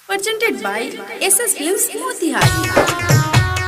presented by SS Films Motihari.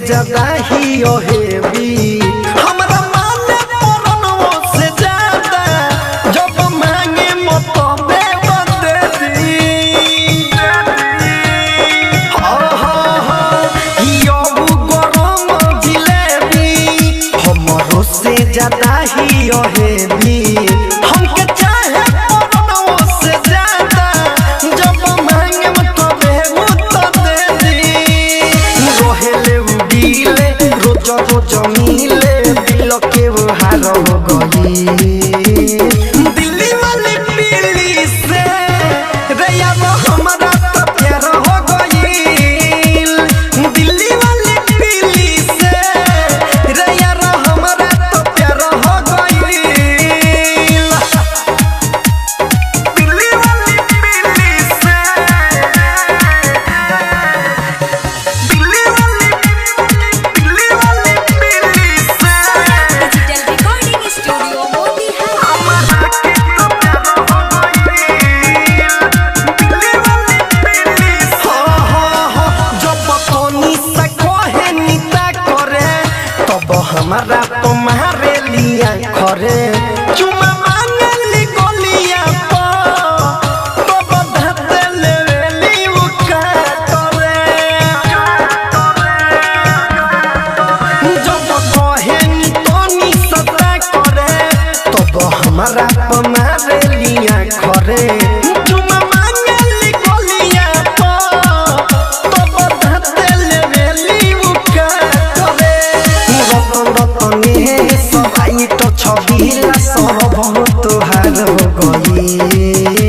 ज्यादा ही heavy हमरा माने परनों से ज्यादा जब मांगे मत दे दी यो गरम जिलेबी हमरो से ज्यादा ही हेवी हमके चाहे परनों से ज्यादा जब मांगे मत दे दी रोहेले रोज मिले दिल के वो हार हो गई दिल्ली वाली पीली से रैया वो हमारा तो प्यार हो गई दिल्ली वाली पीली से रैया वो हमारा तो प्यार हो गई दिल्ली वाली पीली से हमारा तुम्हारे लिया खरे चुमा मांगली गोलिया तो बधाते लेवेली उका करे जब कहे नी तो नी सता करे तब हमारा तुम्हारे लिया खरे चुमा मांगली गोलिया तो बधाते लेवेली उका करे सबाई तो छबिला सब बहुत हार हो गई।